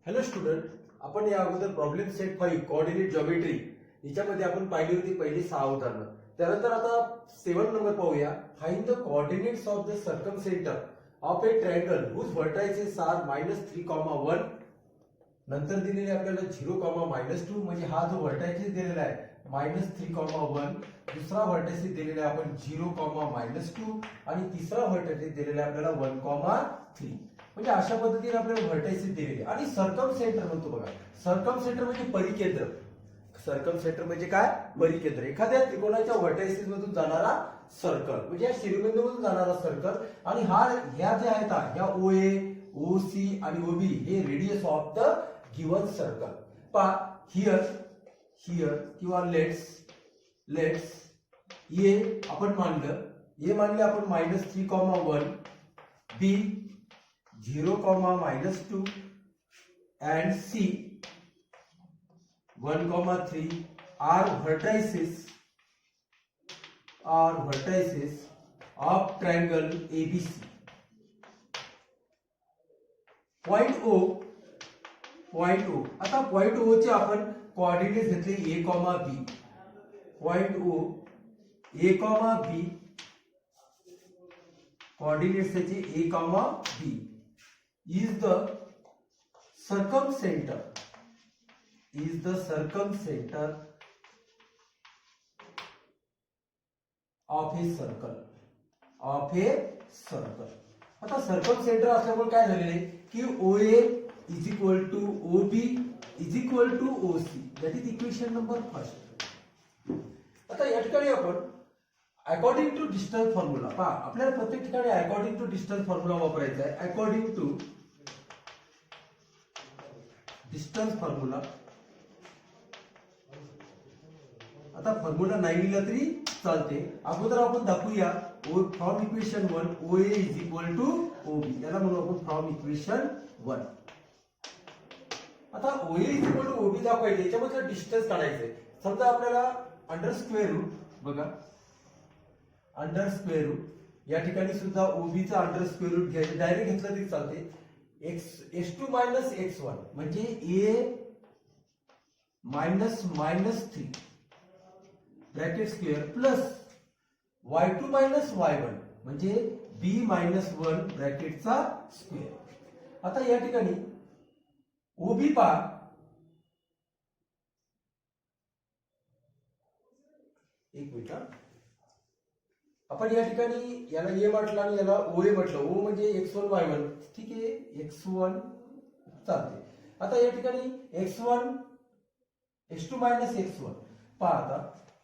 Hello student, आपण या अगोदर प्रॉब्लेम सेट 5 कोऑर्डिनेट ज्योमेट्री याच्यामध्ये आपण पाहिली होती पहिली 6 उदाहरणं. त्यानंतर आता 7 नंबर पाहूया. Find the coordinates of the circumcentre of a triangle whose vertices are -3,1. नंतर दिलेले आपल्याला 0,-2 म्हणजे हा जो व्हर्टायसेस दिलेला आहे -3,1. दुसरा व्हर्टायसेस दिलेला आहे आपण 0,-2 आणि तिसरा व्हर्टायसेस दिलेला आहे आपल्याला 1,3. म्हणजे अशा पद्धतीने आपल्याला व्हर्टायसेस दिलेले आणि सर्कम सेंटर म्हणतो बघा. सर्कम सेंटर म्हणजे परिकेंद्र. सर्कम सेंटर म्हणजे काय? परिकेंद्र. एखाद्या त्रिकोणाच्या व्हर्टायसेस मधून जाणारा सर्कल म्हणजे या शिरोबिंदूमधून जाणारा सर्कल. आणि ह्या ज्या आहेत ह्या OA, OC आणि OB हे radius of the given circle. पहा हियर किंवा लेट्स ए आपण मानले आपण -3,1, B 0,-2 and C 1,3 are vertices of triangle ABC. Point O. आता पॉइंट O चे आपण कोऑर्डिनेट्स घेतले A, B. Point O A, B coordinates त्याचे A, B is the circumcenter of a circle. आता सर्कम सेंटर असल्यामुळे काय झालेले की OA is equal to OB is equal to OC. that is equation number 1. आता या ठिकाणी आपण अकॉर्डिंग टू डिस्टन्स फॉर्म्युला पहा. आपल्याला प्रत्येक ठिकाणी अकॉर्डिंग टू डिस्टन्स फॉर्म्युला वापरायचा आहे. According to distance formula. आता फॉर्म्युला नाही लिहिला तरी चालते. अगोदर आपण दाखवूया from equation 1 OA is equal to OB. याला म्हणू आपण फ्रॉम इक्वेशन 1. आता OA is equal to OB दाखवायचे, याच्यामध्ये डिस्टन्स काढायचे. समजा आपल्याला अंडर स्क्वेअर रूट बघा, अंडर स्क्वेअर रूट या ठिकाणी सुद्धा OB चा अंडर स्क्वेअर रूट घ्यायचं. डायरेक्ट घेतलं तरी चालते. x2 - x1 म्हणजे A -3 bracket square plus y2 - y1 म्हणजे B -1 ब्रॅकेटचा स्क्वेअर. आता या ठिकाणी OB पहा, एक मिनिट. आपण या ठिकाणी याला A म्हटलं आणि याला OA म्हटलं. O म्हणजे x1 y1. ठीक आहे, x1 चालते. आता या ठिकाणी x1 x2 - x1 पहा. आता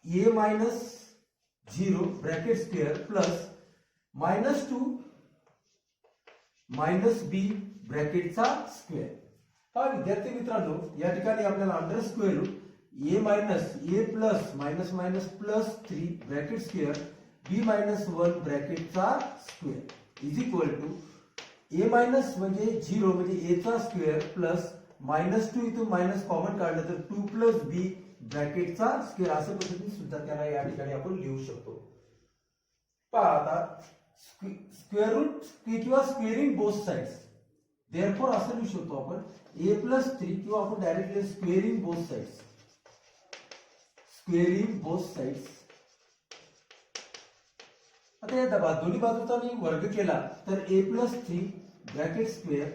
A -0 bracket square plus -2 B ब्रॅकेटचा स्क्वेअर. पहा विद्यार्थी मित्रांनो, या ठिकाणी आपल्याला under square root A plus plus 3 bracket square B -1 ब्रॅकेटचा square is equal to A म्हणजे 0 म्हणजे A चा स्क्वेअर प्लस -2 इथून मायनस कॉमन काढलं तर 2 प्लस B ब्रॅकेटचा स्क्वेअर. अशा पद्धतीने सुद्धा त्याला या ठिकाणी आपण लिहू शकतो. पहा आता स्क्वेअर रूट किंवा स्क्वेअरिंग बोथ साइड्स. देअरफॉर असं लिहू शकतो आपण A+3 किंवा आपण डायरेक्टली स्क्वेअरिंग बोथ साइड्स. आता या दोन्ही बाजूचा मी वर्ग केला तर A+3 bracket square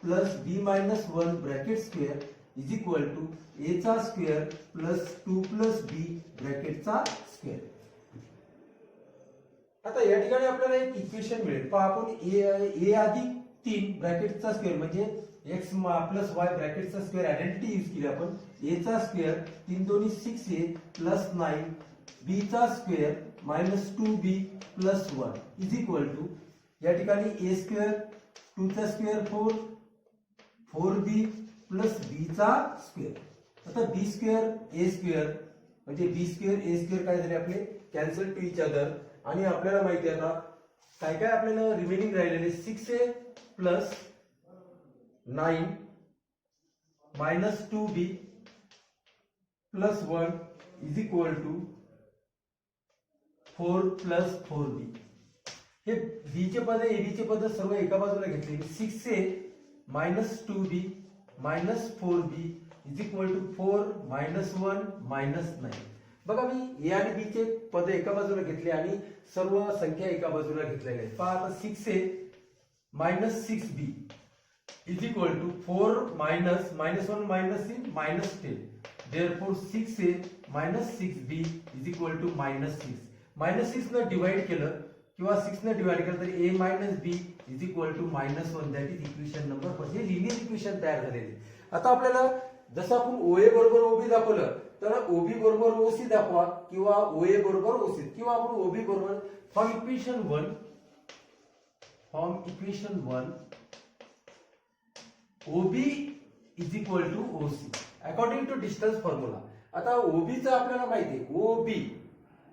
plus B -1 bracket square is equal to A चा स्क्वेअर प्लस 2 प्लस B ब्रॅकेटचा स्क्वेअर. आता या ठिकाणी आपल्याला एक इक्वेशन मिळेल. पहा आपण A अधिक 3 ब्रॅकेटचा स्क्वेअर म्हणजे x प्लस y ब्रॅकेटचा स्क्वेअर आयडेंटिटी यूज केली आपण. A चा स्क्वेअर 3 2 6A प्लस 9 B चा square -2B plus 1 is equal to या ठिकाणी A स्क्वेअर 2 चा स्क्वेअर 4B प्लस B चा स्क्वेअर. आता B स्क्वेअर A स्क्वेअर म्हणजे B स्क्वेअर A स्क्वेअर काय झाले आपले कॅन्सल टू इच अदर. आणि आपल्याला माहिती आहे आता काय काय आपल्याला रिमेनिंग राहिलेले 6A plus 9 -2B plus 1 is equal to 4 plus 4B. हे B चे पद AB चे पद सर्व एका बाजूला घेतले. 6A - 2B -4b is equal to 4 -1 -9. बघा मी ए आणि बी चे पद एका बाजूला घेतले आणि सर्व संख्या एका बाजूला घेतलेल्या आहेत. पहा आता 6a -6b is equal to 4 -1 -10. Therefore 6a -6b is equal to -6. -6 न डिवाइड केलं किंवा 6 न डिवाइड केलं तर a minus B is equal to -1. That is equation number 1. हे लिनियर इक्वेशन तयार झालेले. आता आपल्याला जसं आपण OA बरोबर OB दाखवलं तर OB बरोबर OC दाखवा किंवा OA बरोबर OC किंवा आपण OB बरोबर from equation 1 OB is equal to OC according to distance formula. आता OB चं आपल्याला माहिती आहे OB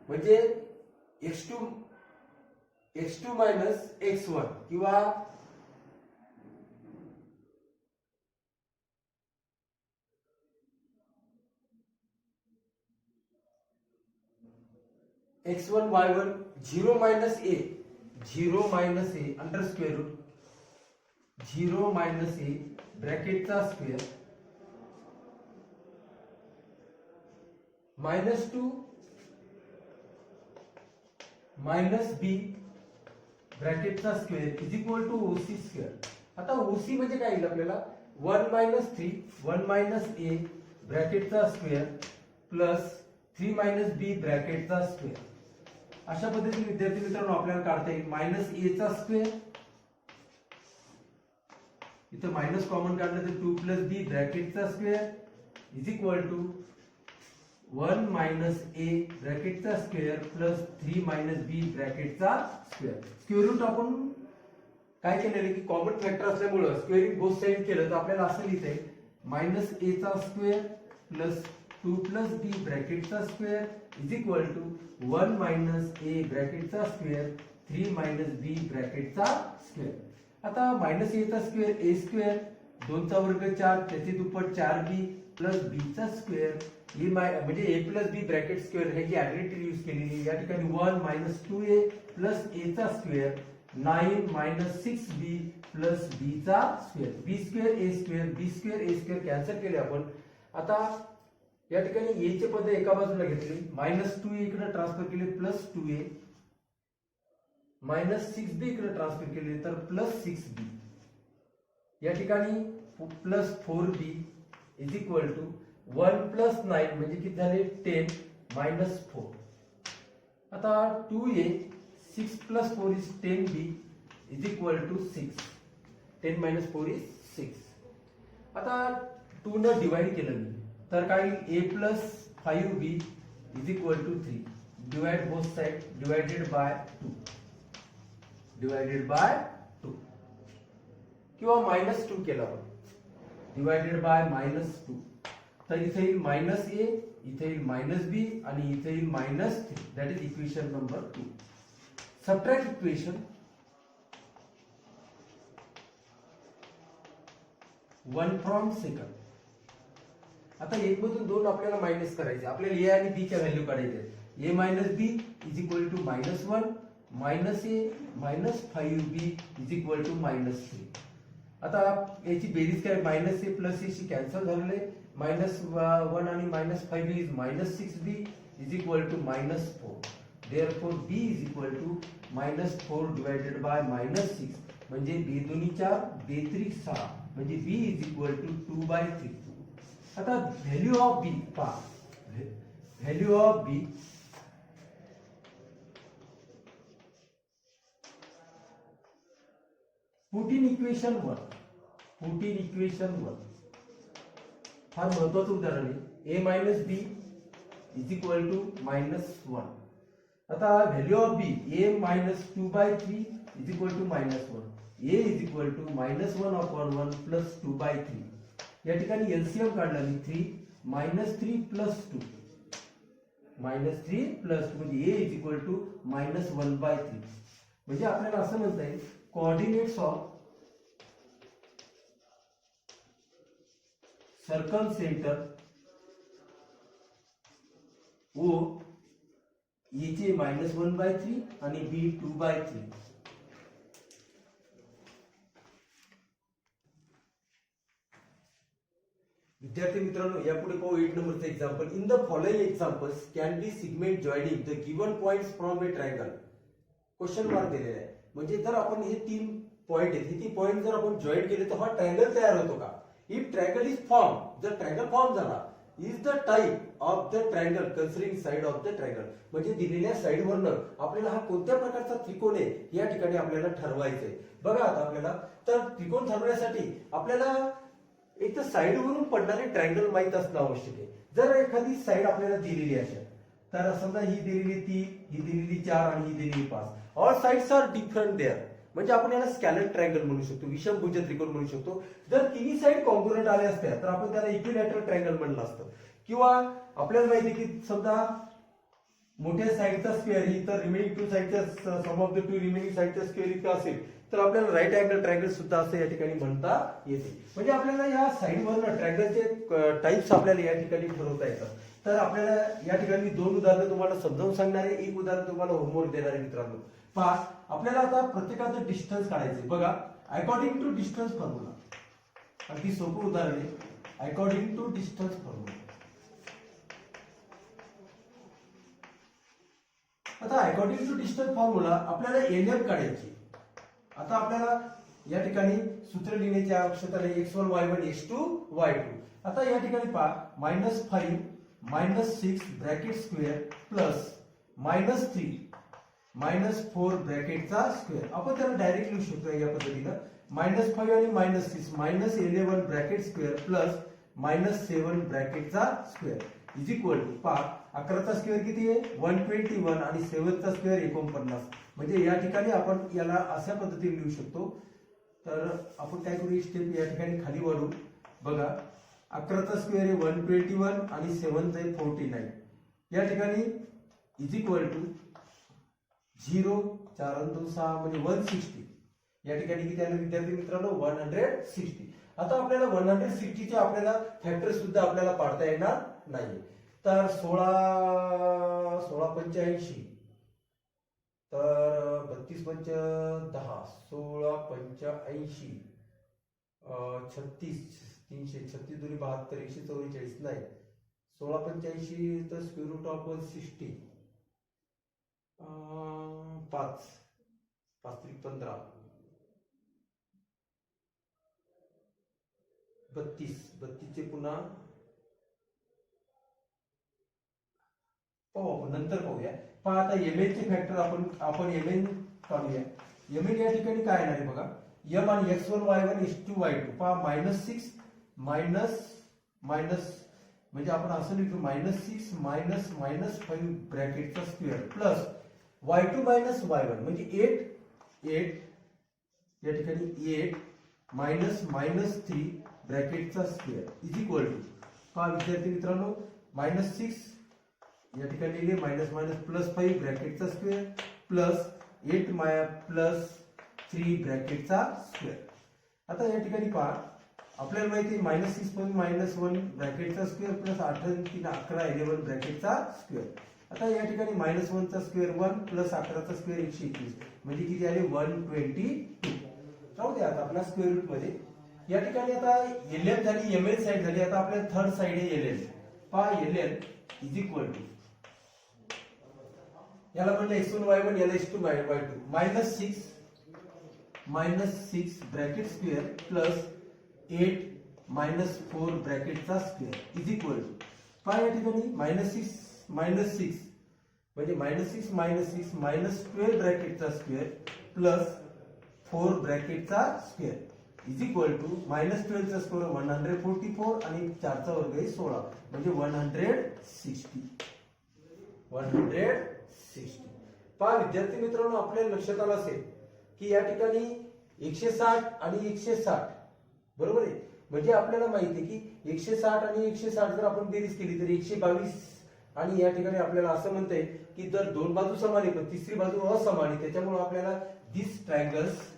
म्हणजे x2 मायनस x1 किंवा x1 y1 0 minus a under square root 0 minus a ब्रॅकेटचा स्क्वेअर -2 मायनस b ब्रॅकेटचा square is equal to OC square. आता OC म्हणजे काय येईल आपल्याला 1 मायनस 3 1 मायनस a ब्रॅकेटचा स्क्वेअर प्लस 3 मायनस b ब्रॅकेटचा स्क्वेअर. अशा पद्धतीने विद्यार्थी मित्रांनो आपल्याला काढता येईल -a चा स्क्वेअर. इथं मायनस कॉमन काढलं तर 2 प्लस b ब्रॅकेटचा square is equal to 1 minus a ब्रॅकेटचा स्क्वेअर प्लस 3 मायनस b ब्रॅकेटचा स्क्वेअर. स्क्वेअर रूट आपण काय केलेलं की कॉमन फॅक्टर असल्यामुळे स्क्वेअरिंग बोथ साइड केलं तर आपल्याला असं लिहिता येईल -a चा स्क्वेअर प्लस 2 प्लस b ब्रॅकेटचा square is equal to 1 minus a ब्रॅकेटचा स्क्वेअर 3 मायनस b ब्रॅकेटचा स्क्वेअर. आता -a चा स्क्वेअर a स्क्वेअर 2 चा वर्ग 4 त्याचे दुप्पट 4b प्लस b चा स्क्वेअर म्हणजे a plus b bracket square हे जी ऍडजेक्टिव्ह यूज केलेली या ठिकाणी 1 मायनस 2a प्लस a चा square 9 minus 6b plus b चा square b square a square b square a square cancel केले आपण. आता या ठिकाणी a चे पद एका बाजूला घेतले -2a इकडे ट्रान्सफर केले प्लस 2a -6b इकडे ट्रान्सफर केले तर प्लस 6b या ठिकाणी plus 4b is equal to 1 plus 9 म्हणजे किती झाले 10 मायनस 4. आता 2a 6 plus 4 is 10b is equal to 6. 10 minus 4 is 6. आता 2 न डिवाइड केलं मी तर काय a plus 5b is equal to 3. Divide both side divided by 2 किंवा -2 केलं आपण डिवाइडेड बाय -2 तर इथे येईल -a इथे येईल -b आणि इथे येईल -3. That is equation number 2. Subtract equation 1 from second. आता 1 मधून 2 आपल्याला मायनस करायचे. आपल्याला a आणि b च्या व्हॅल्यू काढायचे. a minus b is equal to -1 minus a minus 5b is equal to -3. आता याची बेरीज काय -a प्लस a शी कॅन्सल झालेले -1 आणि -5b is -6b is equal to -4. Therefore b is equal to -4 divided by -6 म्हणजे b दोन्ही 4 b त्रिक 6 म्हणजे b इज इक्वल टू 2/3. आता व्हॅल्यू ऑफ b पहा. Value of b put in equation 1 फार महत्वाचं उदाहरण आहे. a minus b is equal to -1. आता value of b a minus 2/3 is equal to -1. a is equal to -1/1 plus 2/3. या ठिकाणी LCM काढला मी 3 प्लस 2 म्हणजे a इज इक्वल टू -1/3. म्हणजे आपल्याला असं म्हणता येईल coordinates of circum centre O E चे -1/3 आणि B 2/3. विद्यार्थी मित्रांनो, यापुढे पाहू 8 नंबरचं example. In the following examples can be segment joining the given points from a triangle. Question mark दिलेला आहे. म्हणजे जर आपण हे 3 पॉइंट आहेत, हे 3 पॉइंट जर आपण जॉईन केले तर हा ट्रायंगल तयार होतो का? इफ ट्रायंगल इज फॉर्म, जर ट्रायंगल फॉर्म झाला, is the type of the triangle considering side of the triangle. म्हणजे दिलेल्या साइड वरनं आपल्याला हा कोणत्या प्रकारचा त्रिकोण आहे या ठिकाणी आपल्याला ठरवायचंय. बघा आता आपल्याला तर त्रिकोण ठरवण्यासाठी आपल्याला एक तर साइड वरून पडणारे ट्रायंगल माहित असणं आवश्यक आहे. जर एखादी साइड आपल्याला दिलेली असेल तर समजा ही दिलेली 3, ही दिलेली 4 आणि ही दिलेली 5. All sides are different there. म्हणजे आपण याला स्कॅलर ट्रायंगल म्हणू शकतो, विषमभुज त्रिकोण म्हणू शकतो. जर तिन्ही साइड कॉन्ग्रुएंट आल्या असत्या तर आपण त्याला इक्विलॅटरल ट्रायंगल म्हणलं असतं. किंवा आपल्याला माहिती आहे की समजा मोठ्या साइडचा स्क्वेअर ही तर रिमेनिंग 2 साइडच्या सम ऑफ द 2 रिमेनिंग साइडचा स्क्वेअर इतका असेल तर आपल्याला राईट अँगल ट्रायंगल सुद्धा असं या ठिकाणी म्हणता येते. म्हणजे आपल्याला या साइडवरनं ट्रायंगलचे टाइप्स आपल्याला या ठिकाणी ठरवता येतात. तर आपल्याला या ठिकाणी 2 उदाहरणं तुम्हाला समजावून सांगणारे, एक उदाहरण तुम्हाला होमवर्क देणारे मित्रांनो. पहा, आपल्याला आता प्रत्येकाचं डिस्टन्स काढायचे. बघा, अकॉर्डिंग टू डिस्टन्स फॉर्म्युला, अगदी सोपं उदाहरण आहे. According to distance formula. आता अकॉर्डिंग टू डिस्टन्स फॉर्म्युला आपल्याला एलएम काढायची. आता आपल्याला या ठिकाणी सूत्र लिहिण्याची आवश्यकता नाही. x1 y1 x2 y2. आता या ठिकाणी पहा, -5 -6 ब्रॅकेट स्क्वेअर प्लस -3 -4 ब्रॅकेटचा स्क्वेअर. आपण त्याला डायरेक्ट लिहू शकतो या पद्धतीनं. -5 आणि -6 -11 ब्रॅकेट स्क्वेअर प्लस -7 ब्रॅकेटचा स्क्वेअर इज इक्वल टू, पहा 11चा स्क्वेअर किती आहे 121 आणि 7चा स्क्वेअर 49. म्हणजे या ठिकाणी आपण याला अशा पद्धतीने लिहू शकतो. तर आपण काय करू, स्टेप या ठिकाणी खाली वाढू. बघा, 11चा स्क्वेअर आहे 121 आणि 7चा आहे 49. या ठिकाणी इज इक्वल टू 0 4 आणि 2 6 म्हणजे 160. या ठिकाणी किती आले विद्यार्थी मित्रांनो, 160. आता आपल्याला 160 चे आपल्याला फॅक्टर सुद्धा आपल्याला पाडता येणार नाही. तर 16 85, तर 32 पंच 10, 16 85, 36 300, 36 दुनी 72, 144 नाही, 16 85 तर स्क्वेअर रूट ऑफ 160, 5 5 3 15, 32 चे पुन्हा पाहू, आपण नंतर पाहूया. पहा आता एमएन चे फॅक्टर आपण एमएन काढूया. एमएन या ठिकाणी काय येणार आहे बघा, एम आणि x1 y1 x2 y2. पहा -6 मायनस म्हणजे आपण असं लिहितो -6 -5 ब्रॅकेटचा स्क्वेअर प्लस y2 y1 म्हणजे 8 या ठिकाणी 8 -3 ब्रॅकेटचा स्क्वेअर इज इक्वल टू, पहा विद्यार्थी मित्रांनो, -6 या ठिकाणी लिहिले -5 ब्रॅकेटचा स्क्वेअर प्लस 8 3 ब्रॅकेटचा स्क्वेअर. आता या ठिकाणी पहा, आपल्याला माहिती आहे -6 -1 ब्रॅकेटचा स्क्वेअर प्लस 8 3 11 11 ब्रॅकेटचा स्क्वेअर. आता या ठिकाणी -1 चा स्क्वेअर 1 प्लस 11 चा स्क्वेअर 121 म्हणजे किती आले 122. राहू द्या आता आपल्या स्क्वेअर रूट मध्ये. या ठिकाणी आता एलएम झाली, एमएन साइड झाली. आता आपल्या थर्ड साइड आहे एलएन. पहा एलएन इज इक्वल टू, याला म्हणलं x1 y1 याला x2 y2 -6 ब्रॅकेट स्क्वेअर प्लस 8 4 ब्रॅकेटचा स्क्वेअर इज इक्वल टू, पहा या ठिकाणी -6 म्हणजे -6 -12 ब्रॅकेटचा स्क्वेअर प्लस 4 ब्रॅकेटचा स्क्वेअर इज इक्वल टू -12 चा स्क्वेअर 144 आणि 4 चा वर्ग आहे 16 म्हणजे 160. पहा विद्यार्थी मित्रांनो, आपल्या लक्षात आलं असेल की या ठिकाणी 160 आणि 160 बरोबर आहे. म्हणजे आपल्याला माहिती आहे की 160 आणि 160 जर आपण बेरीज केली तर 122. आणि या ठिकाणी आपल्याला असं म्हणता येईल की जर दोन बाजू समान आहे पण तिसरी बाजू असमान आहे, त्याच्यामुळे आपल्याला दिस triangles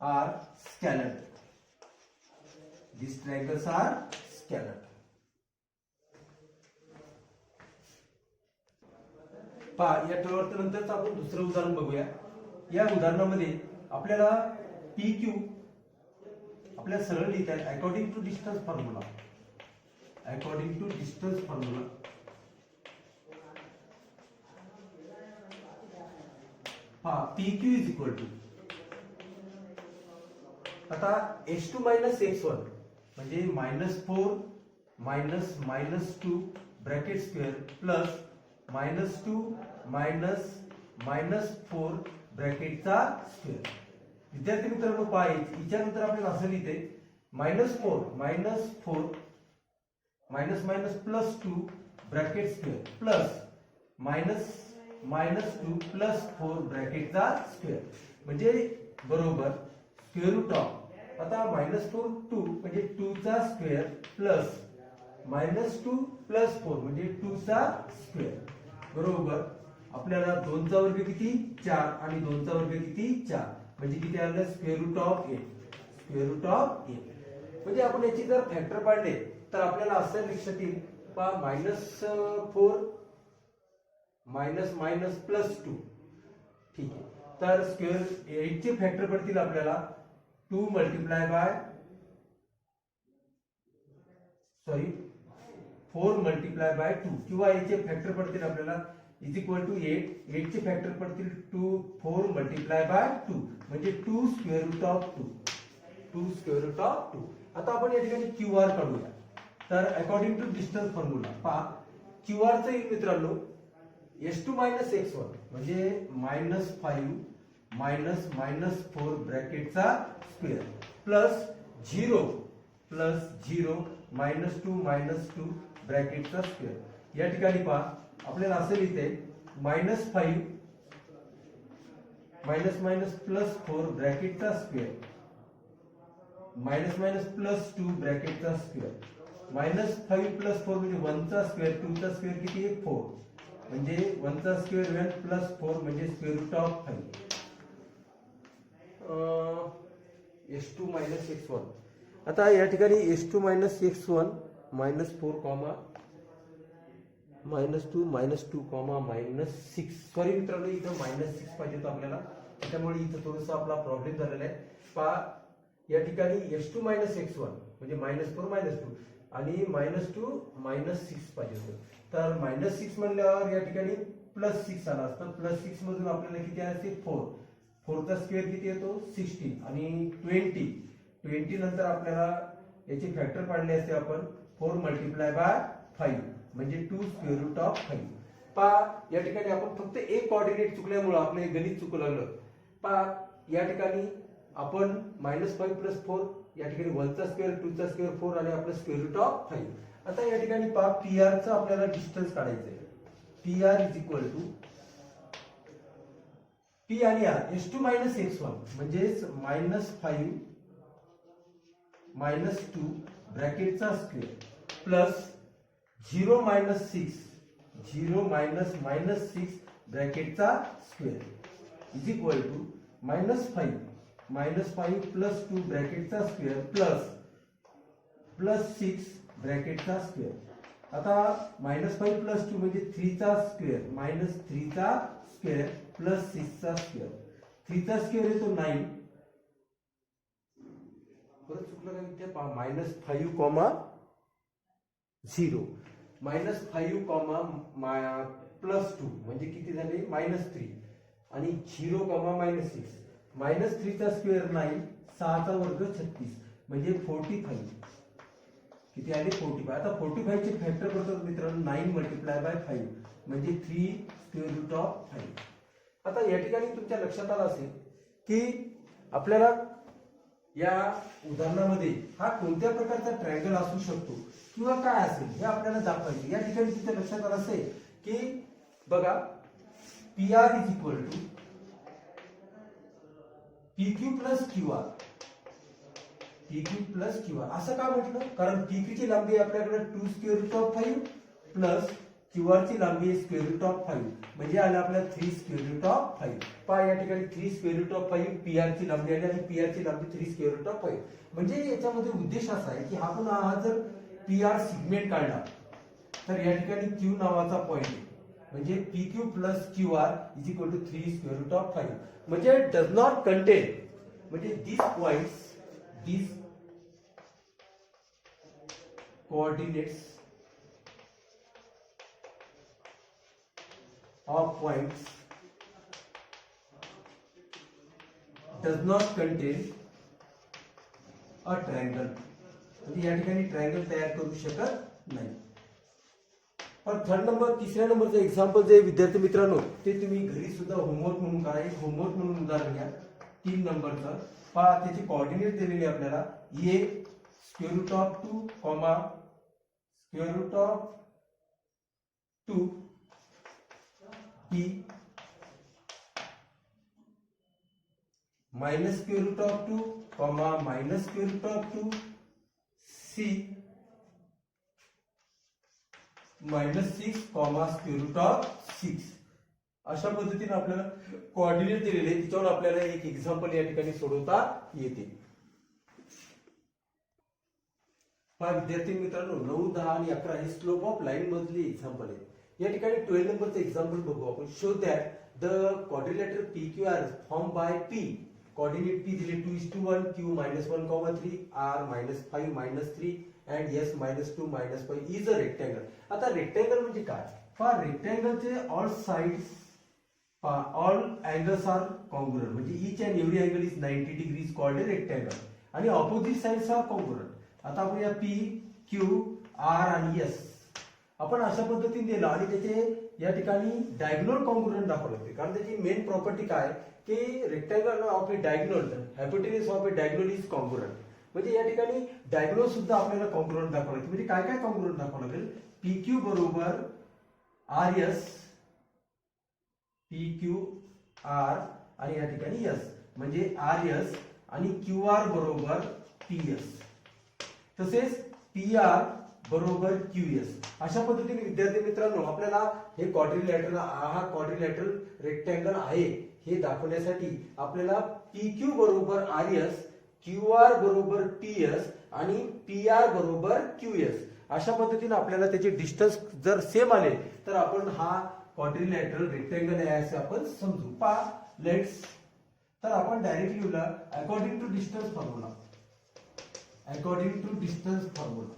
are scalar. These triangles are scalar. पहा या नंतरच आपण दुसरं उदाहरण बघूया. या उदाहरणामध्ये आपल्याला पी क्यू आपल्याला सरळ लिहिता येईल according to distance formula. According to distance formula पहा P Q is equal to आता h2 मायनस x1 म्हणजे -4 minus -2 bracket square plus -2 minus -4 ब्रॅकेटचा स्क्वेअर. विद्यार्थी मित्रांनो पहा याच्यानंतर आपल्याला असं लिहिते -4 +2 ब्रॅकेट स्क्वेअर प्लस -2 + 4 ब्रॅकेटचा स्क्वेअर म्हणजे बरोबर स्क्वेअर रूट ऑफ आता -4 2 म्हणजे 2 चा स्क्वेअर प्लस -2 + 4 म्हणजे 2 चा स्क्वेअर बरोबर आपल्याला 2 चा वर्ग किती 4 आणि 2 चा वर्ग किती 4 म्हणजे किती आलं square root of 8. Square root of 8 म्हणजे आपण याची जर फॅक्टर पाडले तर आपल्याला असं लक्षात येईल पहा -4 मायनस +2 ठीक आहे. तर स्क्वेअर 8 चे फॅक्टर पडतील आपल्याला 2 मल्टिप्लाय बाय 4 मल्टिप्लाय बाय 2 किंवा याचे फॅक्टर पडतील आपल्याला इज इक्वल टू 8 चे फॅक्टर पडतील 4 मल्टिप्लाय बाय 2 म्हणजे 2 square root of 2 square root of 2. आता आपण या ठिकाणी क्यू आर काढूया. तर अकॉर्डिंग टू डिस्टन्स फॉर्म्युला पहा क्यू आर चं मित्रांनो h2 मायनस x1 म्हणजे -5 -4 ब्रॅकेटचा स्क्वेअर प्लस 0 -2 ब्रॅकेटचा स्क्वेअर. या ठिकाणी पहा आपल्याला असं लिहिते -5 +4 ब्रॅकेटचा स्क्वेअर +2 ब्रॅकेटचा स्क्वेअर -5 + 4 म्हणजे 1 चा स्क्वेअर 2 चा स्क्वेअर किती आहे 4 म्हणजे 1 चा स्क्वेअर 1 + 4 म्हणजे square root of 5 h2 minus x1. आता या ठिकाणी h2 minus x1 -4 comma -2 -6 sorry मित्रांनो इथं -6 पाहिजे होतं आपल्याला त्यामुळे इथं थोडासा आपला प्रॉब्लेम झालेला आहे. पहा या ठिकाणी h2 मायनस x1 म्हणजे -4 -2 आणि -2 -6 पाहिजे होतं. तर -6 म्हणल्यावर या ठिकाणी +6 आला असतं. +6 मधून आपल्याला किती असते 4 चा स्क्वेअर किती येतो 16 आणि 20 नंतर आपल्याला याचे फॅक्टर काढले असते आपण 4 मल्टिप्लाय बाय 5 म्हणजे 2 स्क्वेअर रूट ऑफ 5. पहा या ठिकाणी आपण फक्त एक कोऑर्डिनेट चुकल्यामुळे आपले गणित चुकू लागलं. पहा या ठिकाणी आपण -5 + 4 या ठिकाणी 1 चा स्क्वेअर 2 चा स्क्वेअर 4 आणि आपलं स्क्वेअर रूट ऑफ 5. आता या ठिकाणी पहा PR चा आपल्याला डिस्टन्स काढायचं आहे. PR is equal to P आणि R h2 मायनस x1 म्हणजेच -5 -2 ब्रॅकेटचा स्क्वेअर प्लस 0 -6 ब्रॅकेटचा स्क्वेअर इज इक्वल टू -5 + 2 ब्रॅकेटचा स्क्वेअर प्लस 6 ब्रॅकेटचा स्क्वेअर. आता -5 + 2 म्हणजे 3 चा स्क्वेअर -3 चा स्क्वेअर प्लस 6 चा स्क्वेअर 3 चा स्क्वेअर येतो 9 परत चुकलं का इथे पहा -5, 0 -5, +2 म्हणजे किती झाले -3 आणि 0, -6 -3 चा स्क्वेअर 9 6 चा वर्ग 36 म्हणजे 45 किती आले 45. आता 45 चे फॅक्टर करतो मित्रांनो 9 मल्टिप्लाय बाय 5 म्हणजे 3 स्क्वेअर रूट ऑफ 5. आता या ठिकाणी तुमच्या लक्षात आलं असेल की आपल्याला या उदाहरणामध्ये हा कोणत्या प्रकारचा ट्रायंगल असू शकतो किंवा काय असेल हे आपल्याला दाखवायचे. या ठिकाणी तुमच्या लक्षात आलं असेल की बघा PR is equal to PQ plus QR असं का म्हटलं कारण PQ ची लांबी आपल्याकडे 2 square root of 5 plus QR ची लांबी आहे स्क्वेअर रूट ऑफ 5 म्हणजे आलं आपल्याला 3 स्क्वेअर रूट ऑफ 5. पहा या ठिकाणी 3 स्क्वेअर रूट ऑफ 5 PR ची लांबी आली आणि PR ची लांबी 3 स्क्वेअर रूट ऑफ 5 म्हणजे याच्यामध्ये उद्देश असा आहे की आपण हा जर PR सिगमेंट काढला तर या ठिकाणी Q नावाचा पॉइंट आहे म्हणजे P Q plus Q R is equal to 3 square root of 5. म्हणजे डज नॉट कंटेन, म्हणजे these points, these coordinates of points does not contain a triangle. म्हणजे या ठिकाणी ट्रायंगल तयार करू शकत नाही. पण थर्ड नंबर, तिसऱ्या नंबरचं एक्झाम्पल जे विद्यार्थी मित्रांनो ते तुम्ही घरी सुद्धा होमवर्क म्हणून करा. एक होमवर्क म्हणून उदाहरण घ्या 3 नंबरचं. पहा त्याची कोऑर्डिनेट दिलेली आपल्याला a square root of 2 comma square root of 2 p minus square root of 2 comma minus square root of 2 c minus 6 comma square root of 6. अशा पद्धतीने आपल्याला कोऑर्डिनेट दिलेले आहे, त्याच्यावर आपल्याला एक एक्झाम्पल या ठिकाणी सोडवता येते. पहा विद्यार्थी मित्रांनो 9, 10 आणि 11 हे स्लोप ऑफ लाईन मधली एक्झाम्पल आहे. या ठिकाणी 12 नंबरचं एक्झाम्पल बघू आपण. Show that the quadrilateral P Q R form by P, coordinate P दिले 2:1, q -1,3, r -5 -3 and s -2 -5 is a rectangle. आता रेक्टँगल म्हणजे काय? पहा रेक्टँगलचे all sides, all angles are congruent, म्हणजे each and every angle is 90 degrees called a rectangle आणि opposite sides are congruent. आता आपण या p, q, r आणि s आपण अशा पद्धतीने दिला आणि त्याचे या ठिकाणी डायगोनल कॉन्ग्रुएंट दाखवले होते. कारण त्याची मेन प्रॉपर्टी काय की rectangle of a diagonal, hypotenuse of a diagonal is congruent. म्हणजे या ठिकाणी डायगोनल सुद्धा आपल्याला कॉन्ग्रुएंट दाखवलं लागेल. म्हणजे काय काय कॉन्ग्रुएंट दाखवलं लागेल? पी क्यू बरोबर R S, P Q R आणि या ठिकाणी एस, म्हणजे आर एस आणि क्यू आर बरोबर पी एस, तसेच पी आर बरोबर क्यू एस. अशा पद्धतीने विद्यार्थी मित्रांनो आपल्याला हे क्वाड्रिलॅटरल, हा क्वाड्रिलॅटरल रेक्टँगल आहे हे दाखवण्यासाठी आपल्याला पी क्यू बरोबर आर एस, क्यू आर बरोबर पी एस आणि पी आर बरोबर क्यू एस अशा पद्धतीने आपल्याला त्याचे डिस्टन्स जर सेम आले तर आपण हा क्वाड्रिलॅटरल रेक्टँगल आहे असे आपण समजू. पहा लेट्स, तर आपण डायरेक्टली लिहूला according to distance formula, according to distance formula.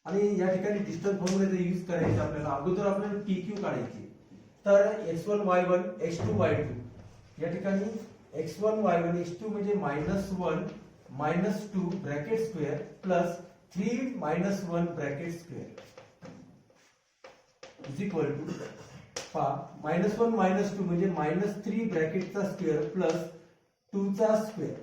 आणि या ठिकाणी डिस्टन्स फॉर्म्युला यूज करायचे आपल्याला. अगोदर आपल्याला पी क्यू काढायची, तर x1 y1 x2 y2, या ठिकाणी x1 y1 x2 म्हणजे -1 -2 bracket square plus 3 -1 bracket square is equal to, पहा -1 -2 म्हणजे -3 ब्रॅकेटचा स्क्वेअर प्लस 2 चा स्क्वेअर.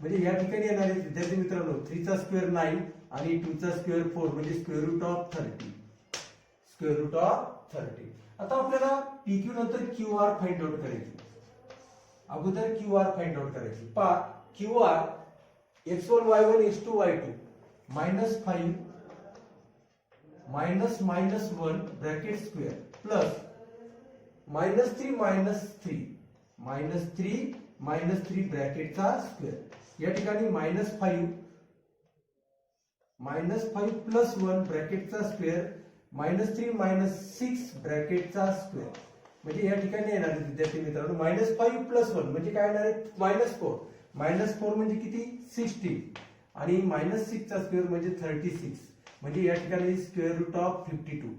म्हणजे या ठिकाणी येणार आहे विद्यार्थी मित्रांनो 3 चा स्क्वेअर 9 आणि 2 चा स्क्वेअर 4 म्हणजे square root of 30, square root of 30. आता आपल्याला पी क्यू नंतर क्यू आर फाइंड आउट करायची. अगोदर क्यू आर फाइंड आउट करायची. पहा Q R x1 y1 x2 y2 -5 -1 bracket square plus -3 ब्रॅकेटचा स्क्वेअर. या ठिकाणी -5 प्लस 1 ब्रॅकेटचा स्क्वेअर -3 -6 ब्रॅकेटचा स्क्वेअर. म्हणजे या ठिकाणी येणार आहे विद्यार्थी मित्रांनो -5 प्लस 1 म्हणजे काय येणार आहे -4. -4 म्हणजे किती 16 आणि -6 चा स्क्वेअर म्हणजे 36. म्हणजे या ठिकाणी square root of 52,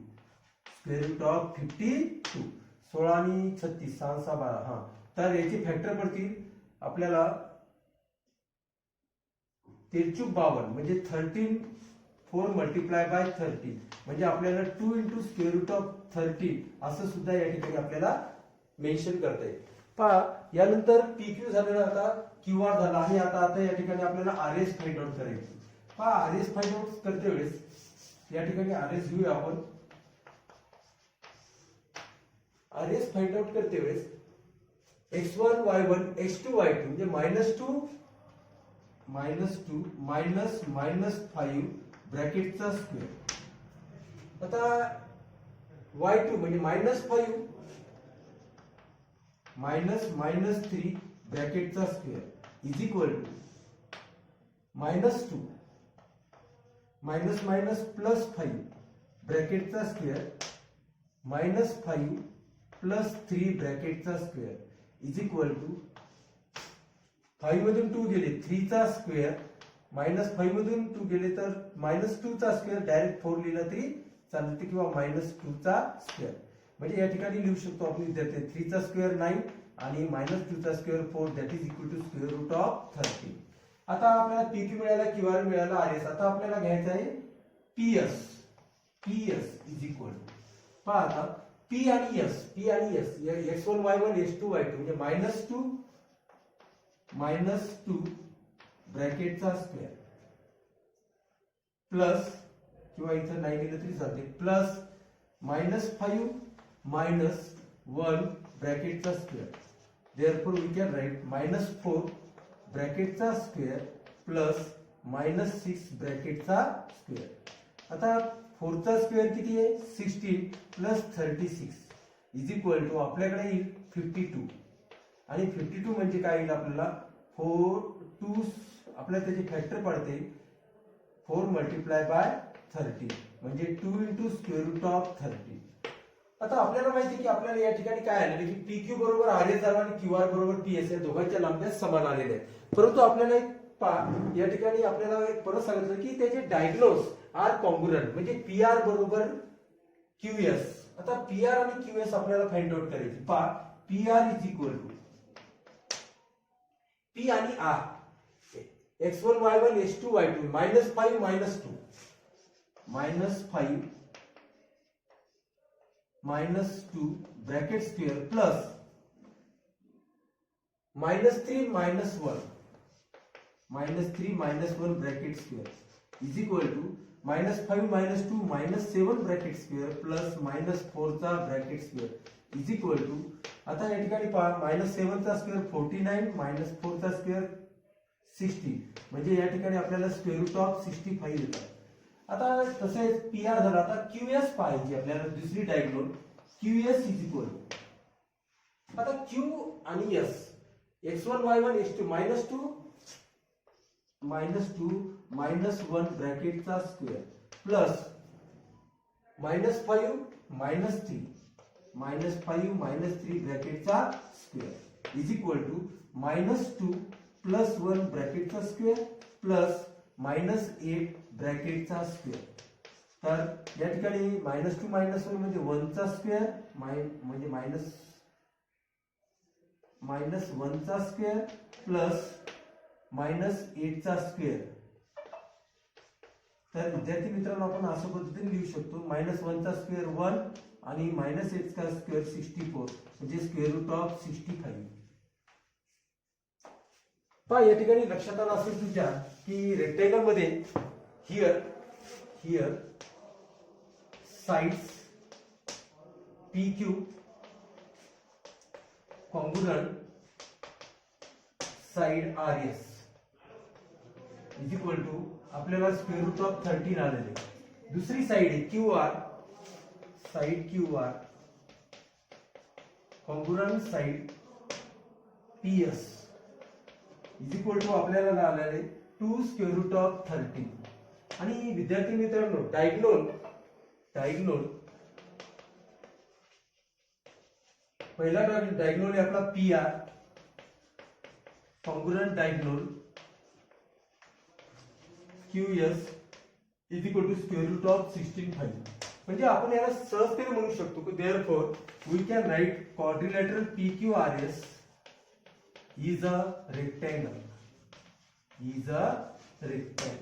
square root of 52. 16 आणि 36 6 6 12. हा, तर याचे फॅक्टर पडतील आपल्याला 53 म्हणजे 13 4 मल्टिप्लाय बाय 30 म्हणजे आपल्याला 2 इंटू स्क्वेअर रूट ऑफ 30 असं सुद्धा या ठिकाणी आपल्याला मेन्शन करता येईल. पहा यानंतर पी क्यू झालेला, आता क्यू आर झाला आणि आता या ठिकाणी आपल्याला आर एस फाइंड आउट करायची. पहा आर एस फाइंड आउट करते वेळेस या ठिकाणी आर एस घेऊया आपण. आर एस फाइंड आउट करते वेळेस x1 y1 x2 y2 म्हणजे -2 -5 ब्रॅकेटचा स्क्वेअर. आता y2 म्हणजे -5 -3 ब्रॅकेटचा square is equal to -2 plus 5 ब्रॅकेटचा स्क्वेअर मायनस 5 प्लस 3 ब्रॅकेटचा स्क्वेअर इज इक्वल टू 5 मधून 2 गेले 3 चा स्क्वेअर मायनस 5 मधून 2 गेले तर मायनस 2 चा स्क्वेअर डायरेक्ट 4 लिहिला तरी चालते किंवा मायनस 2 चा स्क्वेअर. म्हणजे या ठिकाणी लिहू शकतो आपण विद्यार्थी 3 चा स्क्वेअर 9 आणि मायनस 2 चा square 4 that is equal to square root of 13. आता आपल्याला पीक्यू मिळाला क्यूआर मिळाला आरएस. आता आपल्याला घ्यायचं आहे PS. PS is equal to पहा आता पी आणि S x1 y1 x2 y2 म्हणजे मायनस 2 ब्रॅकेटचा स्क्वेअर प्लस किंवा इथं नाही लिहिलं तरी चालते प्लस मायनस 5 मायनस 1 ब्रॅकेटचा square. Therefore we can write minus 4 ब्रॅकेटचा स्क्वेअर प्लस मायनस 6 ब्रॅकेटचा स्क्वेअर. आता 4 चा स्क्वेअर किती आहे 16 प्लस 36 इज इक्वल टू आपल्याकडे येईल 52 आणि 52 म्हणजे काय येईल आपल्याला 4 2 आपल्याला त्याचे फॅक्टर पडते 4 मल्टिप्लाय बाय 30 म्हणजे 2 इंटू स्क्वेअर रूट ऑफ 30. आता आपल्याला माहिती की आपल्याला या ठिकाणी काय आलेलं की पीक्यू बरोबर आरएस झाला आणि क्यूआर बरोबर पीएस या दोघांच्या लांब्या समान आलेल्या आहेत. परंतु आपल्याला या ठिकाणी आपल्याला परत सांगितलं की त्याचे डायग्नोज आर कॉन्ग्रुएंट म्हणजे पीआर बरोबर क्यूएस. आता पीआर आणि क्यूएस आपल्याला फाइंड आउट करायचे. पहा PR is equal to P आणि R x1 y1 x2 y2 minus 5 minus 2 minus 2 bracket square plus minus 3 minus 1 bracket square is equal to minus 5 minus 2 minus 7 bracket square plus minus 4 चा bracket square is equal to आता या ठिकाणी पहा minus 7 चा square 49 minus 4 चा square 60 म्हणजे या ठिकाणी आपल्याला स्क्वेअर रूट ऑफ 65 येतात. आता तसेच पीआर झाला. आता क्यूएस पाहिजे आपल्याला दुसरी डायग्नोज क्यूएस इज इक्वल आता क्यू आणि S x1 y1 x2 minus 2 minus 1 ब्रॅकेटचा स्क्वेअर प्लस मायनस 5 मायनस 3 ब्रॅकेटचा square is equal to minus 2 plus 1 ब्रॅकेटचा स्क्वेअर प्लस मायनस 8 ब्रॅकेटचा स्क्वेअर. तर या ठिकाणी मायनस 2 मायनस 1 म्हणजे 1 चा स्क्वेअर म्हणजे मायनस 1 चा स्क्वेअर प्लस मायनस 8 चा स्क्वेअर. तर विद्यार्थी मित्रांनो आपण अशा पद्धतीने लिहू शकतो मायनस 1 चा स्क्वेअर 1 आणि मायनस 8 चा स्क्वेअर 64 म्हणजे स्क्वेअर रूट ऑफ 65. पहा या ठिकाणी लक्षात आलं असेल तुमच्या की रेक्टेंगल मध्ये here sides PQ congruent side RS is equal to आपल्याला स्क्वेअर रूट ऑफ 13 आलेले. दुसरी साइड आहे QR side QR congruent side PS is equal to आपल्याला आलेले 2 स्क्वेअर रूट ऑफ 13. आणि विद्यार्थी मित्रांनो डायग्नोल पहिला डायग्नोल आहे आपला PR congruent diagonal QS is equal to square root of 16 म्हणजे आपण याला सहजतेने म्हणू शकतो की therefore we can write quadrilateral PQRS is a rectangle